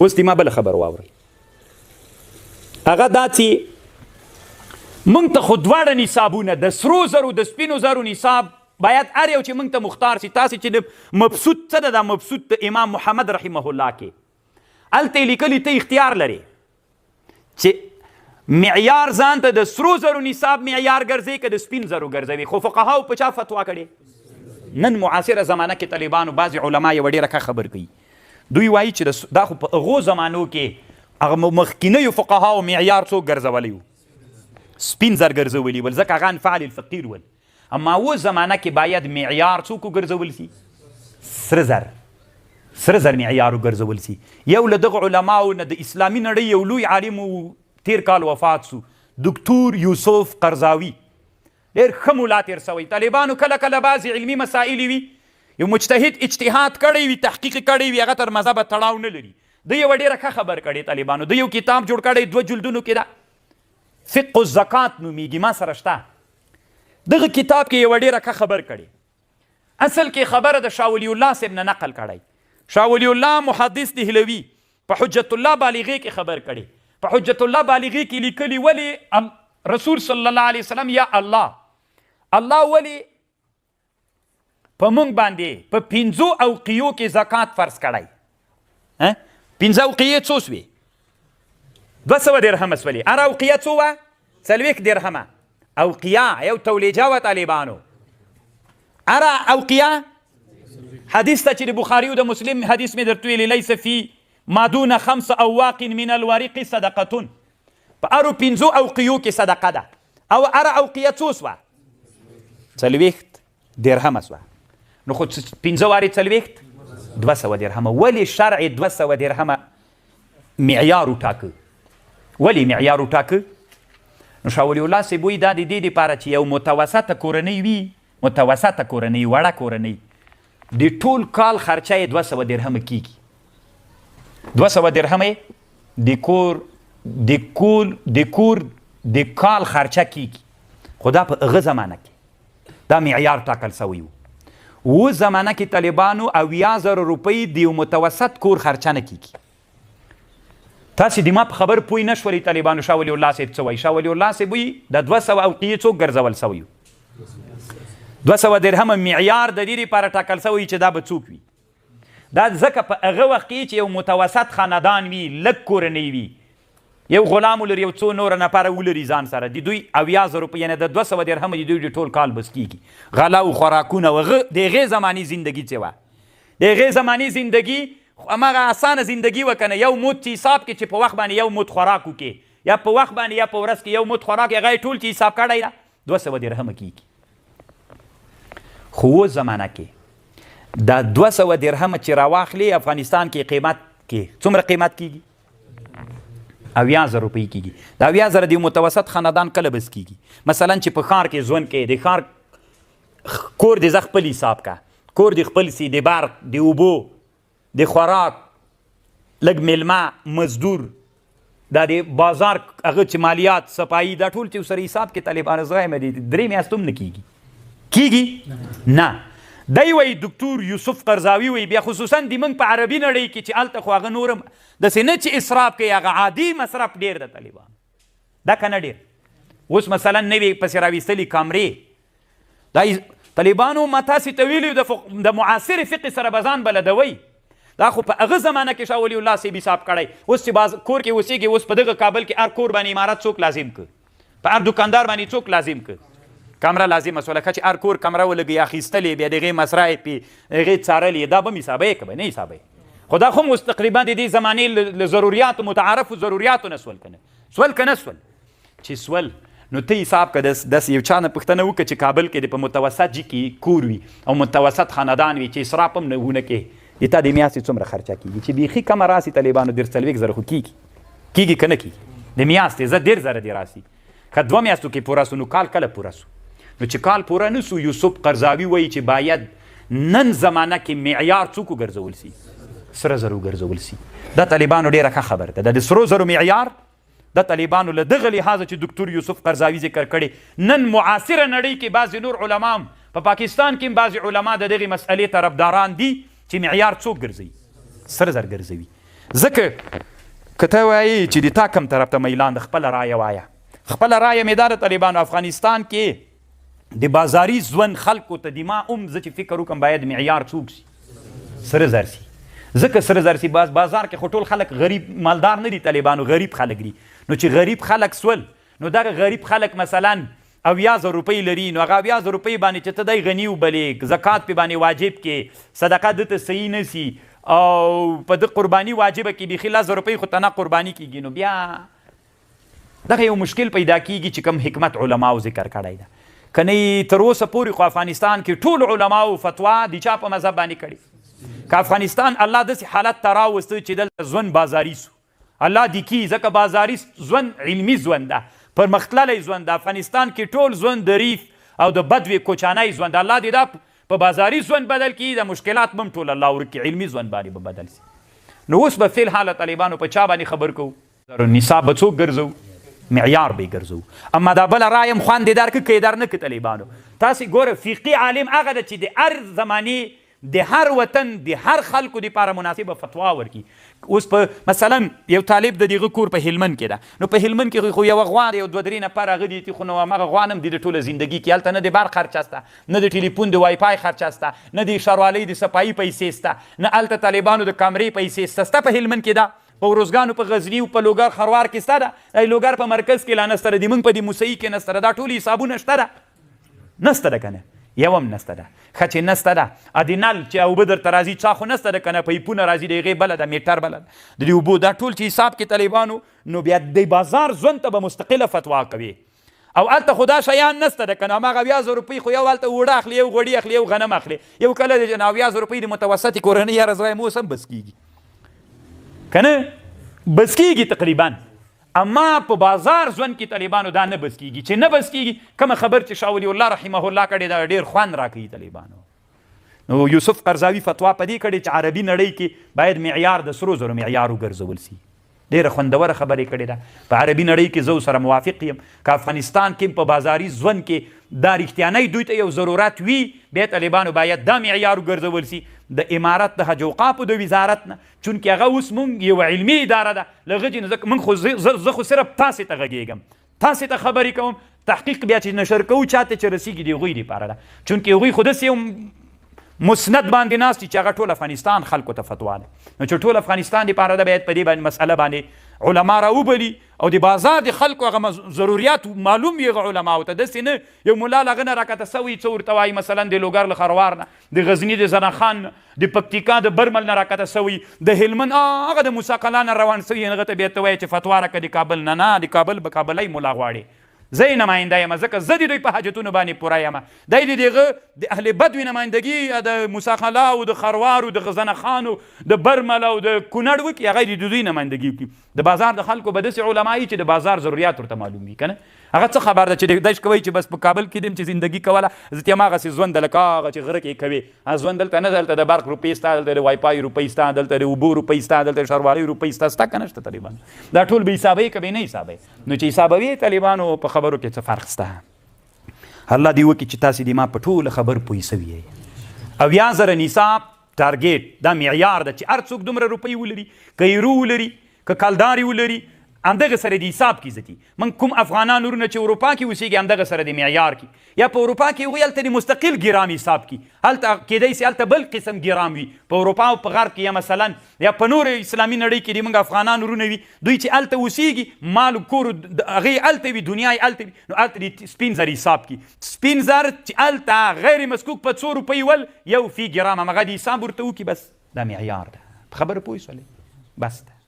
اوس دې ما بله خبر واورئ هغه دا چې موږ ته خو دواړه نصابونه د سرو زرو د سپینو زرو نصاب باید هر یو چې موږ ته مختار شي تاسې چې د مبسوط څه ده دا مبسوط د امام محمد رحمه الله کې هلته یې لیکلي ته اختیار لرې چې معیار ځان ته د سرو زرو نصاب معیار ګرځوي که د سپین زرو ګرځوي خو فقهاو په چا فتوا کړې نن معاصره زمانه کې طالبانو بعضې علما یوه ډېره ښه خبر کوي دوی وایي چې دا خو په هغو زمانو کې هغه مخکینیو فقهاو معیار څوک ګرځولی و سپین زر ګرځولي ول ځکه هغه انفعل الفقیر ول اما و زمانه کې باید معیار څوک وګرځول سي سره زر معیار وګرځول سي یو له دغه علماو نه د اسلامي نړۍ یو لوی عالم تیر کال وفات سو دکتور یوسف قرضاوي ډېر ښه ملا تېر سوی طالبانو کله کله بعضې علمي مسایل وي یو مجتهد اجتهاد کړی وي تحقیق کړی وي هغه تر مذهبه تړاو نه لري د یوه ډېره ښه خبر کړی طالبانو د یو کتاب جوړ کړی 2 جلدونو کې ده فقه الزکات نومیږي ما سره شته دغه کتاب کې یوه ډېره ښه خبر کړی اصل کې خبره د شاه ولی الله صاحب نه نقل کړی شاه ولی الله محدث دهلوي په حجت الله بالغې کې خبر کړی په حجت الله بالغې کې لیکلي ولې رسول صلی الله علیه وسلم یا الله ولې په موږ باندې په 5 اوقیو کې زکات فرض کړی 5 اوقیې څو سوې 200 درهمه سولې هر اوقیه څو وه 40 درهمه اوقیه یو تولیجه وه طالبانو هر اوقیه حدیث ته چې د بخاري او د مسلم حدیث مې درته ویلي لیس فی ما دون 5 اواق من الورق صدقتون په هرو 5 اوقیو کې صدقه ده او هر اوقیه څو سوه 40 درهمه سوه نو خو 5 وارې 40 200 درهمه ولې شرع 200 درهمه معیار وټاکه ولې معیار وټاکه نو شاه ولی الله صاحب وایي دا د دې دپاره چې یو متوسطه کورنۍ وي متوسطه کورنۍ وړه کورنۍ د ټول کال خرچه یې 200 درهمه کیږي 200 درهمه د کور د کال خرچه کیږي خو دا په هغه زمانه کې دا معیار ټاکل سوی و زمانه کې طالبانو 80,000 روپۍ د یو متوسط کور خرچه نه کیږي تاسې د ما په خبر پوه نه شولئ طالبانو شاه ولی الله صاحب څه وایي شاه ولی الله صاحب وایي د 200 اوقیې څوک ګرځول سوی 200 درهمه معیار د دې لپاره ټاکل سوی چې دا به څوک وي دا ځکه په هغه وخت کې چې یو متوسط خاندان وي لږ کورنۍ وي یو غلام ولري یو څو نوره نفره ولري ځان سره د دوی 80,000 روپۍ یعنې د 200 درهمه د دوی د ټول کال بس کیږي غلا او خوراکونه د هغې زماني زندګي څه وه د هغې زماني زندګي هماغه اسانه زندگی وکنه یو مود چې حساب کې چې په وخت باندې یو مود خوراک وکړي یا په وخت باندې یا په ورځ کې یو مود خوراک هغه یې ټول چې حساب کړی 200 درهمه کیږي خو اوس زمانه کې دا 200 درهمه چې راواخلي افغانستان کې قیمت کې څومره قیمت کیږي 80,000 روپۍ کیږي د 80,000 د متوسط خاندان کله بس کیږي مثلا چې په ښار کې ژوند کې د ښار کور د زه خپل حساب کا کور د خپل سي د برق د اوبو د خوراک لږ میلمه مزدور دا د بازار هغه چې مالیات صفایي دا ټول چې سره حساب کې طالبانو زغیم دي 3 میاشتې هم نه کیږي نه دی وایي دکتور یوسف قرضاوي وایي بیا خصوصا د موږ په عربي نړۍ کې چې هلته خو هغه نور هم داسې نه چې اسراف کوي هغه عادي مصرف ډېر د طالبانو دا که نه ډېر اوس مثلا نوې پسې راویستلي کامرې دا طالبانو ما تاسې ته ویلي د معاصر فقه سره به ځان بلدوئ دا خو په هغه زمانه کې شاه ولی الله صاحب حساب کړی اوس چې باز کور کې اوسېږي اوس په دغه کابل کې هر کور باندې عمارت څوک لازم که په هر دکاندار باندې څوک لازم که کمره لازمه سوله که چې هر کور کمره ولګوي اخیستلې بیا د هغې مصرف یې هغې څارلې دا به هم حسابوي که به نه حسابوي خو دا خو هم اوس تقریبا د دې زمانې له ضروریاتو متعارفو ضروریاتو نه سول که نه سول چې سول نو ته حساب که داسې یو چا نه پوښتنه وکړه چې کابل کې د په متوسط جي کې کور وي او متوسط خاندان وي چې اسراف هم نه ونه کې د تا د میاشتې څومره خرچه کیږي چې بیخي کمه راسي طالبانو 40,000 خو کیږي که نه کیږي د میاشتې زه 1,000 دې راسي که 2 میاشتو کې پوره سو نو کال کله پوره سو نو چې کال پوره نه سو یوسف قرضاوي وایي چې باید نن زمانه کې معیار څوک وګرځول سي سره زر وګرځول سي دا طالبانو ډېره ښه خبره ده د سرو زرو معیار د طالبانو له دغه لحاظه چې دکتور یوسف قرضاوي ذکر کړي نن معاصره نړۍ کې بعضې نور علما هم په پاکستان کې هم بعضې علما د دغې مسئلې طرفداران دي چې معیار څوک ګرځوي سره زر ګرځوي ځکه که ته وایې چې د تا کم طرف ته میلان د خپله رایه وایه خپله رایه مې دا د طالبانو افغانستان کې د بازاري ژوند خلکو ته د ما زه چې فکر وکړم باید معیار څوک سي سره زر سي ځکه سره زر سي بازار کې خو ټول خلک غریب مالدار نه دي طالبانو غریب خلک دي نو چې غریب خلک سول نو دغه غریب خلک مثلا 80,000 روپۍ لري نو هغه 80,000 روپۍ باندې چې ته دی غني وبلې زکات پې باندې واجب کې صدقه دته صحیح نه سي او په د قرباني واجبه کې بیخي 1,000 روپۍ خو ته نه قرباني کېږي نو بیا دغه یو مشکل پیدا کېږي چې کوم حکمت علماو ذکر کړی ده که نه تر اوسه پورې خو افغانستان کې ټول علماو فتوا د چا په مذهب باندې کړي که افغانستان الله داسې حالت ته راوسته چې دلته ژوند بازاري سو الله دې کي ځکه بازاري ژوند علمي ژوند ده پرمختللی ژوند د افغانستان کې ټول ژوند د ریف او د بدوي کوچانی ژوند الله دې دا په بازاري ژوند بدل کړي د مشکلات به هم ټول الله ورکړي علمي ژوند باندې به بدل سي نو اوس به فی الحال طالبانو په چا باندې خبر کوو نصاب به څوک ګرځو معیار به یې ګرځو اما دا بله رایه هم خواندېدار که کیدار نه که طالبانو تاسې ګوره فقي عالم هغه ده چې د هر زمانې د هر وطن د هر خلکو دپاره مناسبه فتوا ورکړي اوس په مثلا یو طالب د دغه کور په هلمند کې ده نو په هلمند کې خو یوه غوا د یو 2-3 نفر هغه دي خو نو همغه غوا نه هم د ټوله زندګي کې هلته نه د بار خرچه سته نه د ټلیفون د وایفای خرچه سته نه د ښاروالۍ د صفایي پیسې سته نه هلته طالبانو د کامرې پیسې سته سته په هلمند کې ده په ورزګانو په غزني او په لوګر خروار کې سته ده لوګر په مرکز کې لا نسته ده د موږ په د موسهي کې نسته ده دا ټول حسابونه شته ده نسته ده که نه یو هم نسته ده ښه چې نسته ده ا د نل چې اوبه درته راځي چا خو نسته ده که نه پیپونه راځي د هغې بله ده میټر بله ده د دې اوبو دا ټول چې حساب کې طالبانو نو بیا د بازار ژوند ته به مستقله فتوا کوي او هلته خو دا شیان نسته ده که نه هماغه 80,000 روپۍ خو یو هلته اوړه اخلي یو غوړي اخلي یو غنم اخلي یو کله د 80,000 روپۍ د متوسطې کورنۍ یاره زه وایم اوس هم بس کېږي که نه بس کېږي تقریبا اما په بازار ژوند کې طالبانو دا نه بس کېږي چې نه بس کېږي کومه خبر چې شاه ولی الله رحمه الله کړې دا ډېر خوند راکوي طالبانو نو یوسف قرضاوي فتوا په دې کړې چې عربي نړۍ کې باید معیار د سرو زرو معیار وګرځول سي ډېره خوندوره خبرې کړې ده په عربي نړۍ کې زه سره موافق یم که افغانستان کې په بازاري ژوند کې دا رښتیانی دوی ته یو ضرورت وي بیا طالبانو باید دا معیار وګرځول سي د امارت د حج اوقافو د وزارت نه چونکې هغه اوس مونږ یو علمي اداره ده له هغه چې مونږ خو زه خو صرف تاسې ته غږېږم تاسې ته خبرې کوم تحقیق بیا چې نشر کوو چاته چې رسیږي د هغوی دپاره ده چونکې هغوی خو داسې یو مسند باندې ناست چې هغه ټول افغانستان خلکو ته فتوا ده نو چې ټول افغانستان دپاره ده باید په دې باندې مسئله باندې علما راوبلي او د بازار د خلکو هغه ضروریات معلوم وي هغه علماو ته داسې نه یو ملا له هغه نه راکته سوی څه ورته وایي مثلا د لوګر له خروار نه د غزني د زنخان نه د پکتیکا د برمل نه راکته سوی د هلمند هغه د موسی قلعه نه روان سوي هغه ته بیا ته وایي چې فتوا راکړه د کابل نه د کابل به کابلی ملا غواړي زه یې نماینده یم ځکه زه د دوی په حاجتونو باندې پوره یم دی د دغه د اهل بدوي نمایندګي د موسی قلعه او د خروار او د غزنخان او د برمل او د کونړ وکړي هغه د دوی نمایندګي وکړي د بازار د خلکو به داسې علما وي چې د بازار ضروریات ورته معلوم وي که نه هغه څه خبر ده چې داش کوي چې بس په کابل کې دیم چې زندگی کوله زه ته هماغسې ژوند لکه هغه چې غره کې کوي هغه ژوند دلته نه دلته د برق روپۍ سته دلته د وایفای روپۍ سته دلته د اوبو روپۍ سته دلته د ښاروالۍ روپۍ سته سته که نه شته طالبانو دا ټول به حسابوي که به نه حسابوي نو چې حسابوي طالبانو په خبرو کې څه فرق سته الله دې وکړي چې تاسې د ما په ټوله خبر پوه سوي یئ 80,000 نصاب ټارګېټ دا معیار ده چې هر څوک دومره روپۍ ولري که ایرو ولري که کلداري ولري همدغه سره د حساب کې ځتي من کوم افغانان ورونه چې اروپا کې اوسېږي همدغه سره د معیار کې یا په اروپا کې هغوی هلته د مستقل ګرام حساب کې هلته کیدای سي هلته بل قسم ګرام وي په اروپا او په غرب کې یا مثلا یا په نور اسلامي نړۍ کې د موږ افغانان ورونه وي دوی چې هلته اوسېږي مال کور هغې هلته وي دنیا یې هلته وي نو هلته د سپین زر حساب کې سپین زر چې هلته غیر مسکوک په 100 روپۍ ول یو فی ګرام همغه د حساب ورته وکړي بس دا معیار ده په خبره پوه شولې بس ده